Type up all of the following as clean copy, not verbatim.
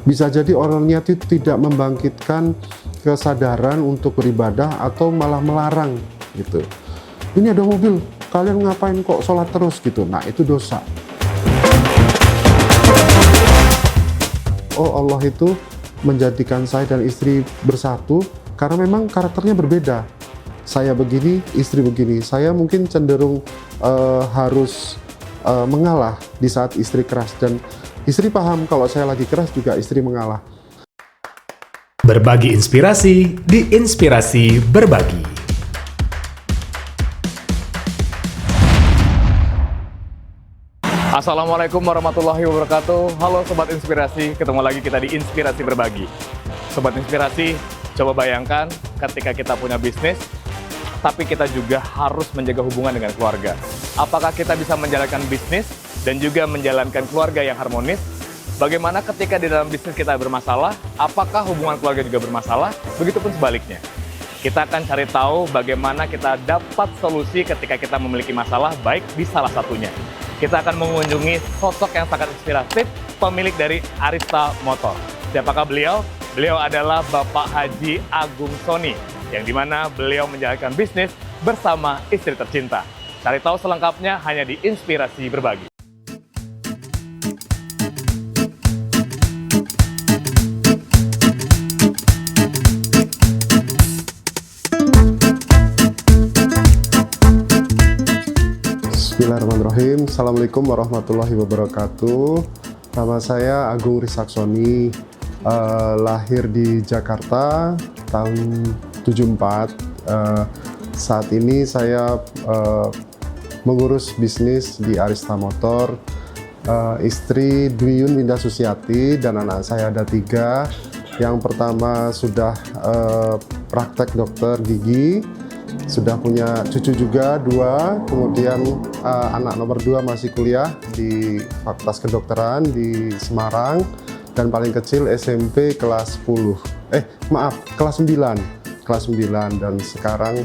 Bisa jadi orangnya itu tidak membangkitkan kesadaran untuk beribadah atau malah melarang gitu. Ini ada mobil, kalian ngapain kok sholat terus gitu. Nah, itu dosa. Oh, Allah itu menjadikan saya dan istri bersatu karena memang karakternya berbeda. Saya begini, istri begini. Saya mungkin cenderung harus mengalah di saat istri keras, dan istri paham kalau saya lagi keras juga istri mengalah. Berbagi inspirasi di Inspirasi Berbagi. Assalamualaikum warahmatullahi wabarakatuh. Halo Sobat Inspirasi, ketemu lagi kita di Inspirasi Berbagi. Sobat Inspirasi, coba bayangkan ketika kita punya bisnis, tapi kita juga harus menjaga hubungan dengan keluarga. Apakah kita bisa menjalankan bisnis dan juga menjalankan keluarga yang harmonis? Bagaimana ketika di dalam bisnis kita bermasalah, apakah hubungan keluarga juga bermasalah? Begitupun sebaliknya. Kita akan cari tahu bagaimana kita dapat solusi ketika kita memiliki masalah, baik di salah satunya. Kita akan mengunjungi sosok yang sangat inspiratif, pemilik dari Arista Motor. Siapakah beliau? Beliau adalah Bapak Haji Agung Soni, yang dimana beliau menjalankan bisnis bersama istri tercinta. Cari tahu selengkapnya hanya di Inspirasi Berbagi. Bismillahirrahmanirrahim. Assalamualaikum warahmatullahi wabarakatuh. Nama saya Agung Risaksoni, lahir di Jakarta tahun 74. Saat ini saya mengurus bisnis di Arista Motor. Istri Dwiyun Winda Susiati dan anak saya ada 3. Yang pertama sudah praktek dokter gigi, sudah punya cucu juga 2, kemudian anak nomor 2 masih kuliah di Fakultas Kedokteran di Semarang, dan paling kecil SMP kelas 10, kelas 9, dan sekarang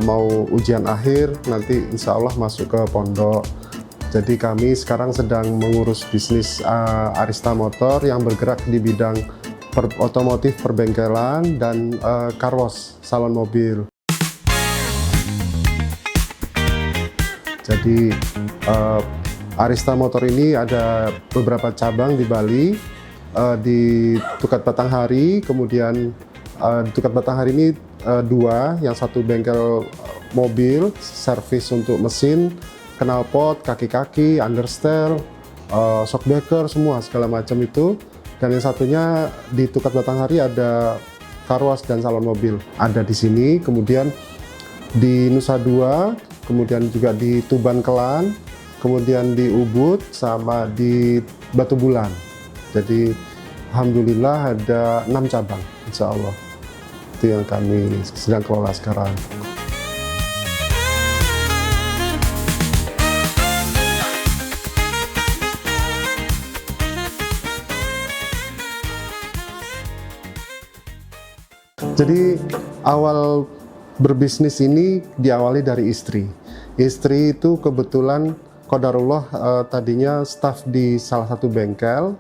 mau ujian akhir, nanti insya Allah masuk ke pondok. Jadi kami sekarang sedang mengurus bisnis Arista Motor yang bergerak di bidang otomotif perbengkelan dan car wash, salon mobil. Jadi Arista Motor ini ada beberapa cabang di Bali, di Tukat Batanghari, kemudian di Tukat Batanghari ini 2, yang satu bengkel mobil, servis untuk mesin, knalpot, kaki-kaki, understel, shockbreaker, semua segala macam itu. Dan yang satunya di Tukat Batanghari ada car wash dan salon mobil, ada di sini. Kemudian di Nusa Dua, kemudian juga di Tuban Kelan, kemudian di Ubud, sama di Batu Bulan. Jadi alhamdulillah ada 6 cabang, insya Allah. Itu yang kami sedang kelola sekarang. Jadi awal berbisnis ini diawali dari istri. Istri itu kebetulan qadarullah tadinya staf di salah satu bengkel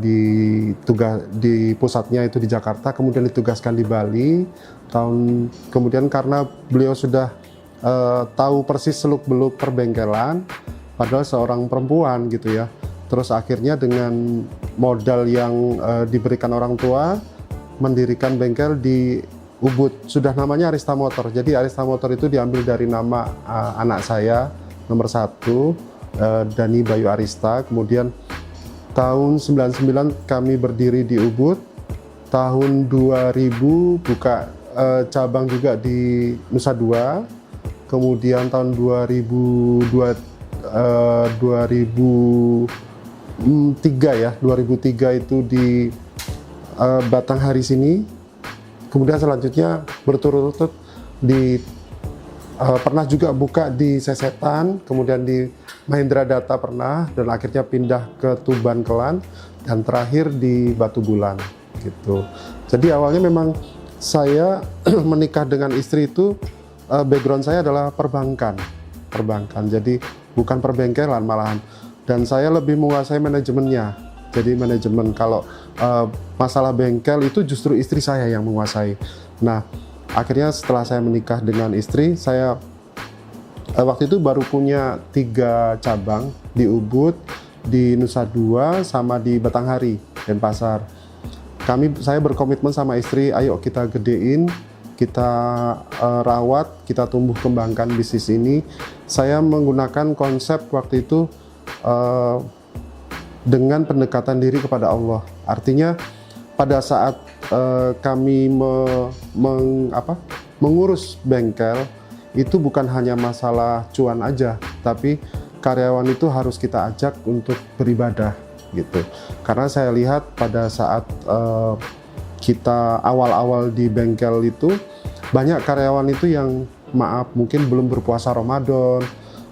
di pusatnya itu di Jakarta, kemudian ditugaskan di Bali. Kemudian karena beliau sudah tahu persis seluk-beluk perbengkelan, padahal seorang perempuan gitu ya. Terus akhirnya dengan modal yang diberikan orang tua, mendirikan bengkel di Ubud, sudah namanya Arista Motor. Jadi Arista Motor itu diambil dari nama anak saya nomor 1, Dani Bayu Arista. Kemudian tahun 99 kami berdiri di Ubud. Tahun 2000 buka cabang juga di Nusa Dua. Kemudian tahun 2003 itu di Batanghari sini. Kemudian selanjutnya berturut-turut pernah juga buka di Sesetan, kemudian di Mahindra Data pernah, dan akhirnya pindah ke Tuban Kelan, dan terakhir di Batu Bulan gitu. Jadi awalnya memang saya menikah dengan istri itu, background saya adalah perbankan. Jadi bukan perbengkelan malahan, dan saya lebih menguasai manajemennya. jadi manajemen. Kalau masalah bengkel itu justru istri saya yang menguasai. Nah, akhirnya setelah saya menikah dengan istri, saya waktu itu baru punya 3 cabang di Ubud, di Nusa Dua, sama di Batanghari, Denpasar. Saya berkomitmen sama istri, ayo kita gedein, kita rawat, kita tumbuh kembangkan bisnis ini. Saya menggunakan konsep waktu itu dengan pendekatan diri kepada Allah. Artinya pada saat kami mengurus bengkel, itu bukan hanya masalah cuan aja, tapi karyawan itu harus kita ajak untuk beribadah gitu. Karena saya lihat pada saat kita awal-awal di bengkel itu, banyak karyawan itu yang mungkin belum berpuasa Ramadan,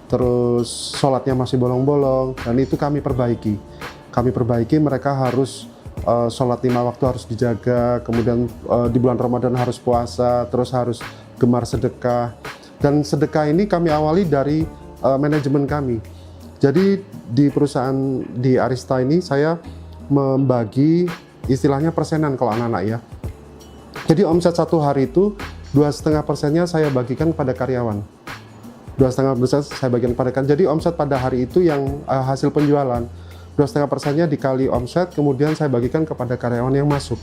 terus sholatnya masih bolong-bolong, dan itu kami perbaiki. Mereka harus sholat 5 waktu harus dijaga, kemudian di bulan Ramadan harus puasa, terus harus gemar sedekah. Dan sedekah ini kami awali dari manajemen kami. Jadi di perusahaan di Arista ini saya membagi istilahnya persenan kalau anak-anak ya. Jadi omset satu hari itu 2,5%-nya saya bagikan kepada karyawan. 2,5% saya bagikan kepada karyawan. Jadi omset pada hari itu yang hasil penjualan 2,5%-nya dikali omset, kemudian saya bagikan kepada karyawan yang masuk.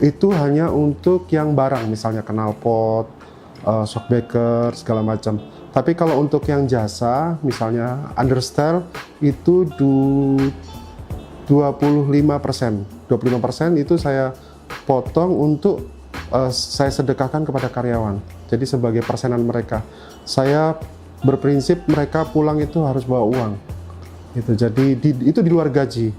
Itu hanya untuk yang barang, misalnya knalpot, shockbreaker, segala macam. Tapi kalau untuk yang jasa, misalnya understyle, itu 25%. 25% itu saya potong untuk saya sedekahkan kepada karyawan. Jadi sebagai persenan mereka. Saya berprinsip mereka pulang itu harus bawa uang. Jadi itu di luar gaji.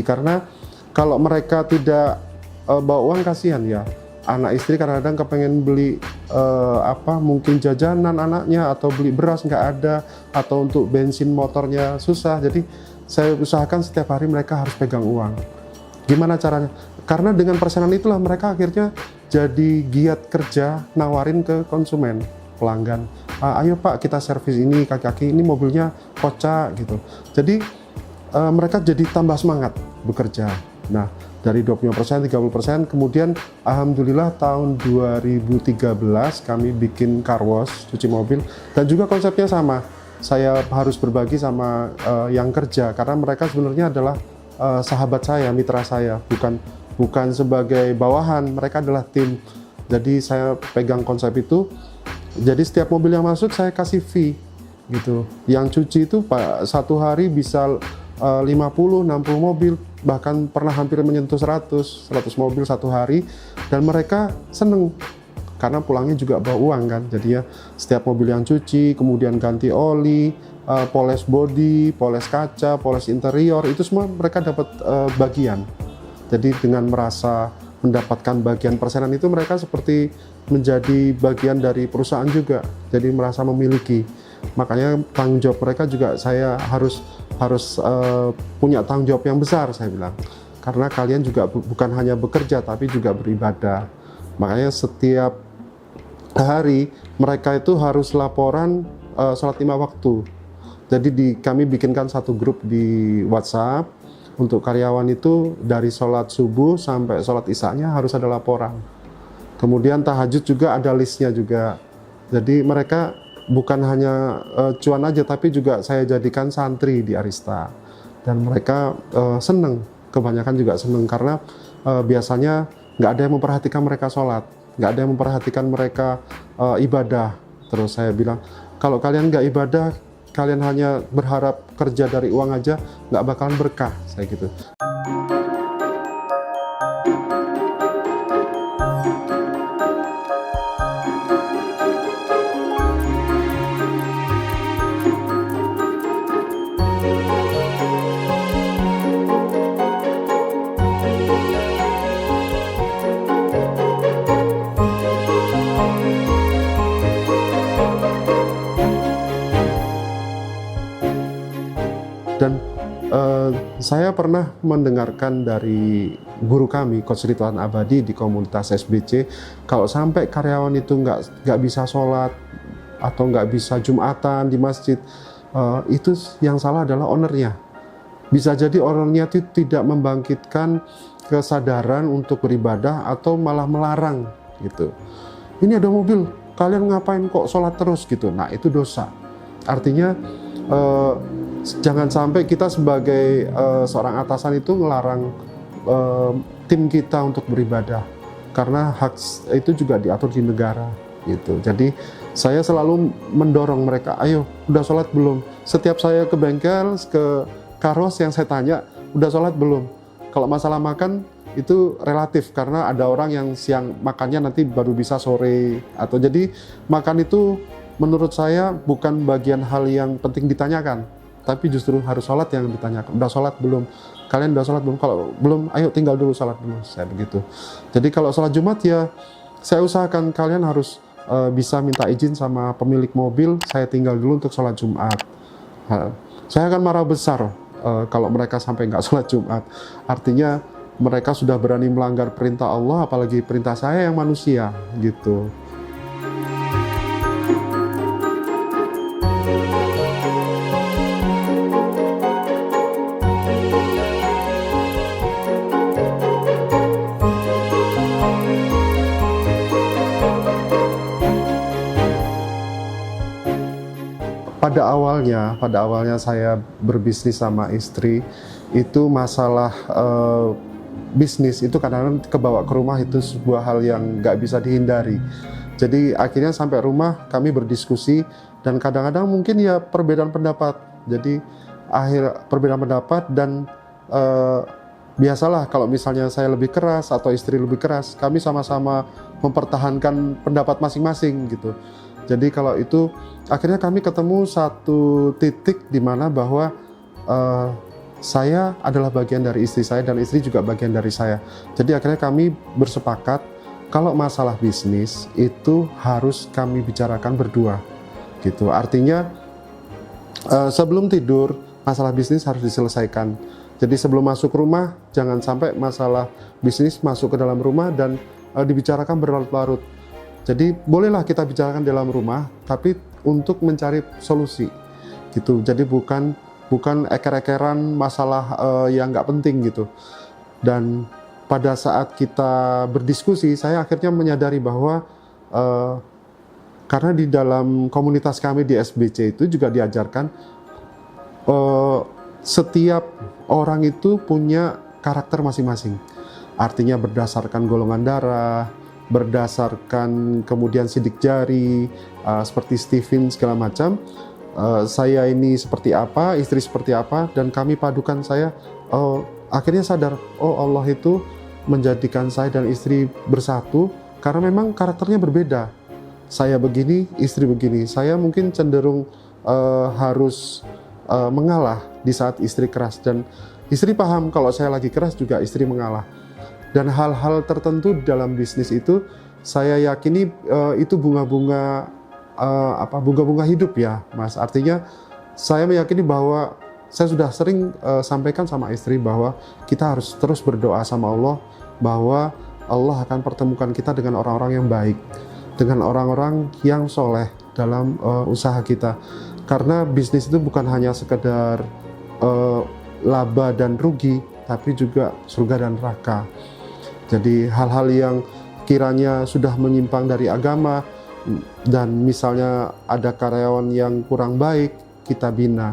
Karena kalau mereka tidak bawa uang, kasihan ya. Anak istri kadang-kadang kepengen beli mungkin jajanan anaknya, atau beli beras nggak ada, atau untuk bensin motornya susah. Jadi saya usahakan setiap hari mereka harus pegang uang. Gimana caranya? Karena dengan persenan itulah mereka akhirnya jadi giat kerja, nawarin ke konsumen, pelanggan. Ayo Pak, kita servis ini kaki-kaki, ini mobilnya kocak gitu. Jadi mereka jadi tambah semangat bekerja. Nah, dari 20%, 30%, kemudian alhamdulillah tahun 2013 kami bikin car wash, cuci mobil, dan juga konsepnya sama. Saya harus berbagi sama yang kerja, karena mereka sebenarnya adalah sahabat saya, mitra saya, bukan sebagai bawahan, mereka adalah tim. Jadi saya pegang konsep itu. Jadi setiap mobil yang masuk saya kasih fee gitu. Yang cuci itu satu hari bisa 50, 60 mobil, bahkan pernah hampir menyentuh 100 mobil satu hari, dan mereka seneng karena pulangnya juga bawa uang kan. Jadi ya setiap mobil yang cuci, kemudian ganti oli, poles body, poles kaca, poles interior, itu semua mereka dapat bagian. Jadi dengan merasa mendapatkan bagian persenan itu, mereka seperti menjadi bagian dari perusahaan juga, jadi merasa memiliki. Makanya tanggung jawab mereka juga saya harus punya tanggung jawab yang besar, saya bilang, karena kalian juga bukan hanya bekerja tapi juga beribadah. Makanya setiap hari mereka itu harus laporan sholat 5 waktu. Jadi kami bikinkan satu grup di WhatsApp untuk karyawan itu, dari sholat subuh sampai sholat isya-nya harus ada laporan. Kemudian tahajud juga ada listnya juga. Jadi mereka bukan hanya cuan aja, tapi juga saya jadikan santri di Arista. Dan mereka seneng, kebanyakan juga seneng, karena biasanya nggak ada yang memperhatikan mereka sholat, nggak ada yang memperhatikan mereka ibadah. Terus saya bilang, kalau kalian nggak ibadah, kalian hanya berharap kerja dari uang aja, nggak bakalan berkah, saya gitu. Dan saya pernah mendengarkan dari guru kami, Coach Ridwan Abadi di komunitas SBC, kalau sampai karyawan itu nggak bisa sholat atau nggak bisa Jumatan di masjid, itu yang salah adalah ownernya. bisa jadi orangnya itu tidak membangkitkan kesadaran untuk beribadah atau malah melarang gitu. Ini ada mobil, kalian ngapain kok sholat terus gitu. Nah itu dosa. Artinya jangan sampai kita sebagai seorang atasan itu ngelarang tim kita untuk beribadah, karena hak itu juga diatur di negara gitu. Jadi saya selalu mendorong mereka, ayo udah sholat belum? Setiap saya ke bengkel, ke karos yang saya tanya, udah sholat belum? Kalau masalah makan itu relatif, karena ada orang yang siang makannya nanti baru bisa sore, atau jadi makan itu menurut saya bukan bagian hal yang penting ditanyakan, tapi justru harus sholat yang ditanyakan. Udah sholat belum? Kalian udah sholat belum? Kalau belum, ayo tinggal dulu sholat dulu. Saya begitu. Jadi kalau sholat Jumat ya saya usahakan kalian harus bisa minta izin sama pemilik mobil, saya tinggal dulu untuk sholat Jumat. Saya akan marah besar kalau mereka sampai nggak sholat Jumat. Artinya mereka sudah berani melanggar perintah Allah, apalagi perintah saya yang manusia gitu. Pada awalnya saya berbisnis sama istri, itu masalah bisnis itu kadang-kadang kebawa ke rumah, itu sebuah hal yang nggak bisa dihindari. Jadi akhirnya sampai rumah kami berdiskusi, dan kadang-kadang mungkin ya perbedaan pendapat. Jadi perbedaan pendapat, dan biasalah kalau misalnya saya lebih keras atau istri lebih keras, kami sama-sama mempertahankan pendapat masing-masing gitu. Jadi kalau itu akhirnya kami ketemu satu titik di mana bahwa saya adalah bagian dari istri saya dan istri juga bagian dari saya. Jadi akhirnya kami bersepakat kalau masalah bisnis itu harus kami bicarakan berdua gitu. Artinya sebelum tidur masalah bisnis harus diselesaikan. Jadi sebelum masuk rumah jangan sampai masalah bisnis masuk ke dalam rumah dan dibicarakan berlarut-larut. Jadi bolehlah kita bicarakan dalam rumah, tapi untuk mencari solusi gitu. Jadi bukan eker-ekeran masalah yang nggak penting gitu. Dan pada saat kita berdiskusi, saya akhirnya menyadari bahwa karena di dalam komunitas kami di SBC itu juga diajarkan setiap orang itu punya karakter masing-masing. Artinya berdasarkan golongan darah, berdasarkan kemudian sidik jari, seperti Steven segala macam. Saya ini seperti apa, istri seperti apa, dan kami padukan akhirnya sadar, oh Allah itu menjadikan saya dan istri bersatu karena memang karakternya berbeda. Saya begini, istri begini. Saya mungkin cenderung harus mengalah di saat istri keras, dan istri paham kalau saya lagi keras juga istri mengalah. Dan hal-hal tertentu dalam bisnis itu saya yakini itu bunga-bunga hidup ya Mas. Artinya saya meyakini bahwa saya sudah sering sampaikan sama istri bahwa kita harus terus berdoa sama Allah bahwa Allah akan pertemukan kita dengan orang-orang yang baik, dengan orang-orang yang soleh dalam usaha kita. Karena bisnis itu bukan hanya sekedar laba dan rugi, tapi juga surga dan neraka. Jadi hal-hal yang kiranya sudah menyimpang dari agama, dan misalnya ada karyawan yang kurang baik, kita bina.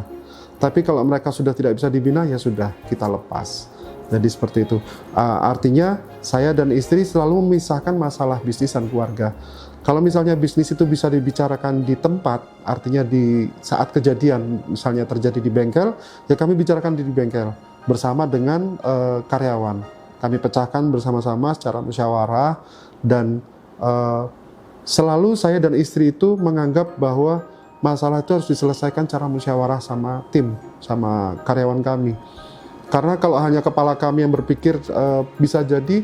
Tapi kalau mereka sudah tidak bisa dibina, ya sudah, kita lepas. Jadi seperti itu. Artinya saya dan istri selalu memisahkan masalah bisnis dan keluarga. Kalau misalnya bisnis itu bisa dibicarakan di tempat, artinya di saat kejadian, misalnya terjadi di bengkel, ya kami bicarakan di bengkel bersama dengan karyawan. Kami pecahkan bersama-sama secara musyawarah, dan selalu saya dan istri itu menganggap bahwa masalah itu harus diselesaikan secara musyawarah sama tim, sama karyawan kami. Karena kalau hanya kepala kami yang berpikir bisa jadi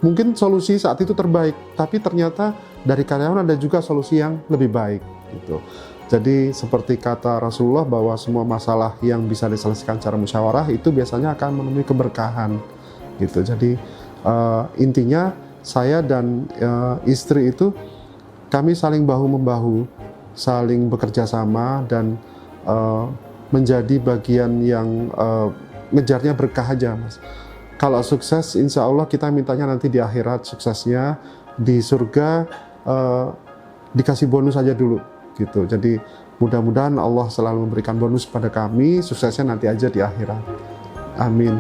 mungkin solusi saat itu terbaik, tapi ternyata dari karyawan ada juga solusi yang lebih baik gitu. Jadi seperti kata Rasulullah bahwa semua masalah yang bisa diselesaikan secara musyawarah itu biasanya akan menemui keberkahan gitu. Jadi intinya saya dan istri itu kami saling bahu-membahu, saling bekerja sama, dan menjadi bagian yang ngejarnya berkah aja, Mas. Kalau sukses, insya Allah kita mintanya nanti di akhirat suksesnya, di surga dikasih bonus aja dulu gitu. Jadi mudah-mudahan Allah selalu memberikan bonus pada kami, suksesnya nanti aja di akhirat. Amin.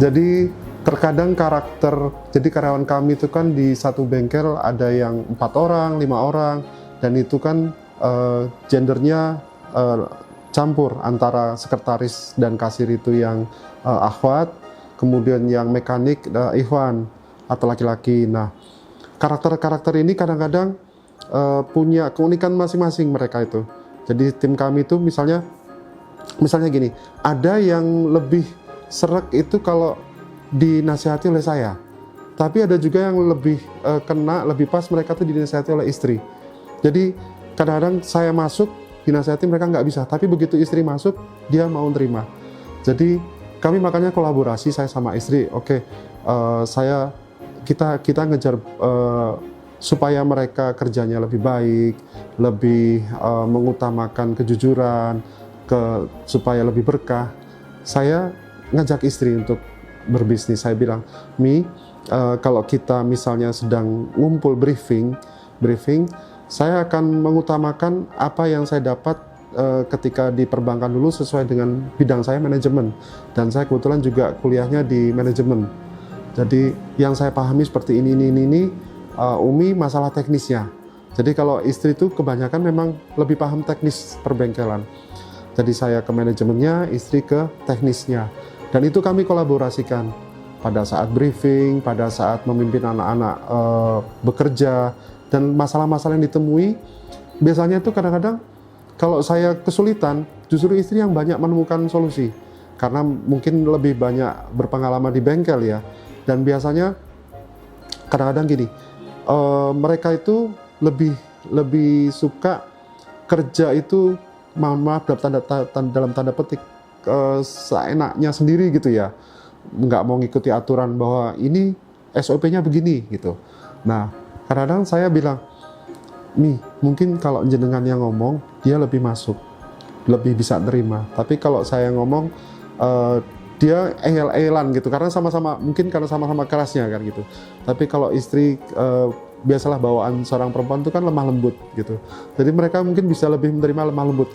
Jadi terkadang jadi karyawan kami itu kan di satu bengkel ada yang 4 orang, 5 orang, dan itu kan gendernya campur antara sekretaris dan kasir itu yang akhwat, kemudian yang mekanik ikhwan atau laki-laki. Nah, karakter-karakter ini kadang-kadang punya keunikan masing-masing mereka itu. Jadi tim kami itu misalnya gini, ada yang lebih serak itu kalau dinasihati oleh saya, tapi ada juga yang lebih lebih pas mereka tuh dinasihati oleh istri. Jadi kadang-kadang saya masuk dinasihati mereka nggak bisa, tapi begitu istri masuk dia mau terima. Jadi kami makanya kolaborasi saya sama istri. Kita ngejar supaya mereka kerjanya lebih baik, lebih mengutamakan kejujuran, supaya lebih berkah. Saya ngajak istri untuk berbisnis. Saya bilang, Mi, kalau kita misalnya sedang ngumpul briefing, saya akan mengutamakan apa yang saya dapat ketika di perbankan dulu sesuai dengan bidang saya, manajemen. Dan saya kebetulan juga kuliahnya di manajemen. Jadi yang saya pahami seperti ini. Umi masalah teknisnya. Jadi kalau istri itu kebanyakan memang lebih paham teknis perbengkelan. Jadi saya ke manajemennya, istri ke teknisnya. Dan itu kami kolaborasikan pada saat briefing, pada saat memimpin anak-anak bekerja, dan masalah-masalah yang ditemui. Biasanya itu kadang-kadang kalau saya kesulitan, justru istri yang banyak menemukan solusi. Karena mungkin lebih banyak berpengalaman di bengkel ya. Dan biasanya kadang-kadang gini, mereka itu lebih suka kerja itu, mohon maaf dalam tanda petik, seenaknya sendiri gitu ya, nggak mau ngikuti aturan bahwa ini SOP-nya begini gitu. Nah, kadang-kadang saya bilang, Mi, mungkin kalau jenengan yang ngomong dia lebih masuk, lebih bisa terima. Tapi kalau saya ngomong dia engel-engelan gitu, karena sama-sama kerasnya kan gitu. Tapi kalau istri biasalah bawaan seorang perempuan itu kan lemah lembut gitu. Jadi mereka mungkin bisa lebih menerima lemah lembut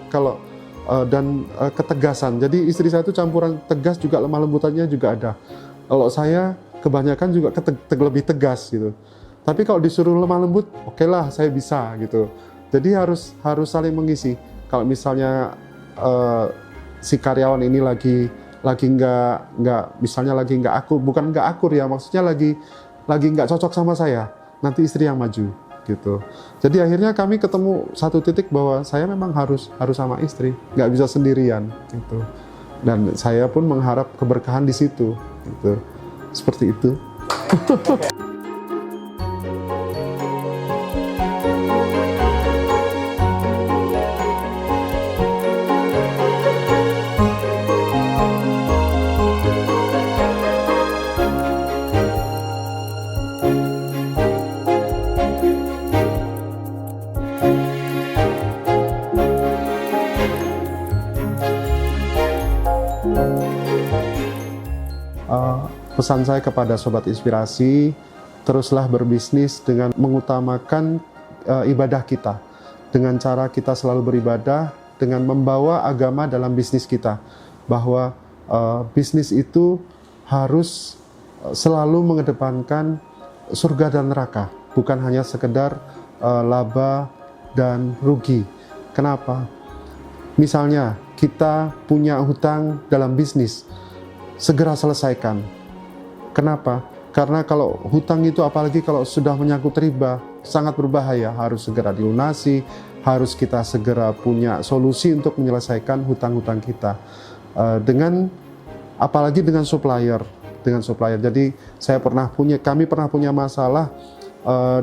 dan ketegasan. Jadi istri saya itu campuran tegas juga lemah lembutannya juga ada. Kalau saya kebanyakan juga lebih tegas gitu. Tapi kalau disuruh lemah lembut, oke lah saya bisa gitu. Jadi harus saling mengisi. Kalau misalnya si karyawan ini lagi nggak akur ya, maksudnya lagi nggak cocok sama saya, nanti istri yang maju gitu. Jadi akhirnya kami ketemu satu titik bahwa saya memang harus sama istri, nggak bisa sendirian gitu. Dan saya pun mengharap keberkahan di situ gitu. Seperti itu. Pesan saya kepada Sobat Inspirasi, teruslah berbisnis dengan mengutamakan ibadah kita. Dengan cara kita selalu beribadah, dengan membawa agama dalam bisnis kita. Bahwa bisnis itu harus selalu mengedepankan surga dan neraka. Bukan hanya sekedar laba dan rugi. Kenapa? Misalnya, kita punya hutang dalam bisnis, segera selesaikan. Kenapa? Karena kalau hutang itu, apalagi kalau sudah menyangkut riba, sangat berbahaya, harus segera dilunasi, harus kita segera punya solusi untuk menyelesaikan hutang-hutang kita. Dengan apalagi dengan supplier. Jadi kami pernah punya masalah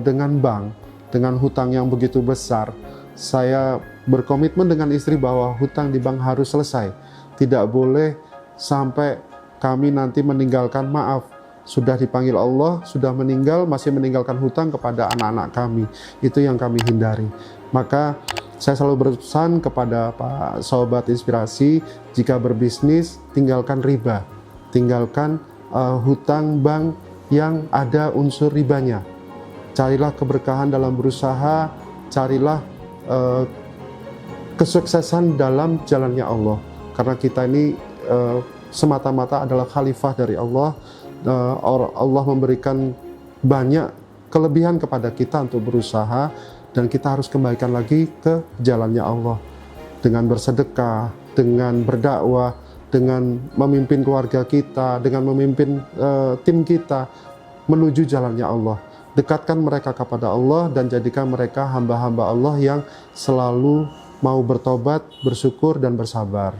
dengan bank, dengan hutang yang begitu besar. Saya berkomitmen dengan istri bahwa hutang di bank harus selesai. Tidak boleh sampai kami nanti meninggalkan, maaf, sudah dipanggil Allah, sudah meninggal, masih meninggalkan hutang kepada anak-anak kami. Itu yang kami hindari. Maka saya selalu berpesan kepada Pak Sobat Inspirasi, jika berbisnis, tinggalkan riba, tinggalkan hutang bank yang ada unsur ribanya. Carilah keberkahan dalam berusaha, carilah kesuksesan dalam jalannya Allah. Karena kita ini semata-mata adalah khalifah dari Allah. Allah memberikan banyak kelebihan kepada kita untuk berusaha, dan kita harus kembalikan lagi ke jalannya Allah. Dengan bersedekah, dengan berdakwah, dengan memimpin keluarga kita, dengan memimpin tim kita menuju jalannya Allah. Dekatkan mereka kepada Allah dan jadikan mereka hamba-hamba Allah yang selalu mau bertobat, bersyukur, dan bersabar.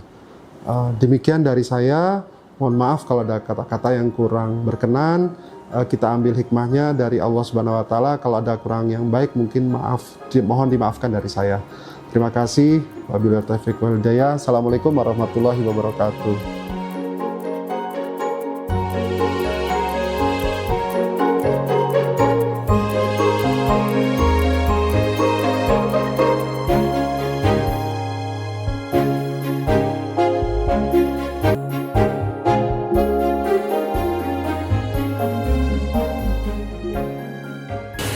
Demikian dari saya. Mohon maaf kalau ada kata-kata yang kurang berkenan. Kita ambil hikmahnya dari Allah Subhanahu wa Ta'ala. Kalau ada kurang yang baik, mungkin mohon dimaafkan dari saya. Terima kasih. Wabillahi taufiq wal hidayah. Assalamualaikum warahmatullahi wabarakatuh.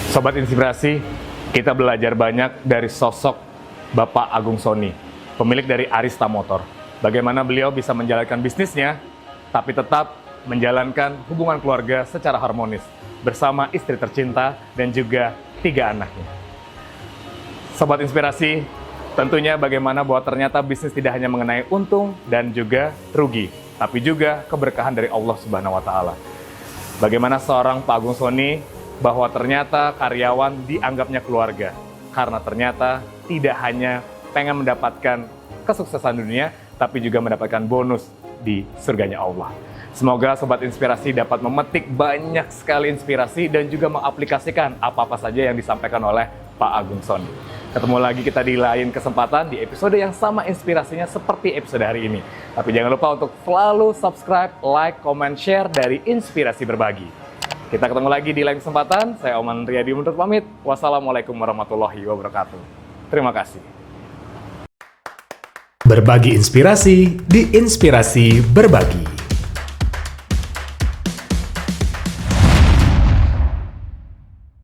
Sobat Inspirasi, kita belajar banyak dari sosok Bapak Agung Sony, pemilik dari Arista Motor. Bagaimana beliau bisa menjalankan bisnisnya, tapi tetap menjalankan hubungan keluarga secara harmonis bersama istri tercinta dan juga 3 anaknya. Sobat Inspirasi, tentunya bagaimana bahwa ternyata bisnis tidak hanya mengenai untung dan juga rugi, tapi juga keberkahan dari Allah Subhanahu wa Ta'ala. Bagaimana seorang Pak Agung Sony bahwa ternyata karyawan dianggapnya keluarga, karena ternyata tidak hanya pengen mendapatkan kesuksesan dunia, tapi juga mendapatkan bonus di surganya Allah. Semoga Sobat Inspirasi dapat memetik banyak sekali inspirasi dan juga mengaplikasikan apa-apa saja yang disampaikan oleh Pak Agung Sony. Ketemu lagi kita di lain kesempatan di episode yang sama inspirasinya seperti episode hari ini. Tapi jangan lupa untuk selalu subscribe, like, comment, share dari Inspirasi Berbagi. Kita ketemu lagi di lain kesempatan. Saya Oman Riyadi undur pamit. Wassalamualaikum warahmatullahi wabarakatuh. Terima kasih. Berbagi inspirasi di Inspirasi Berbagi.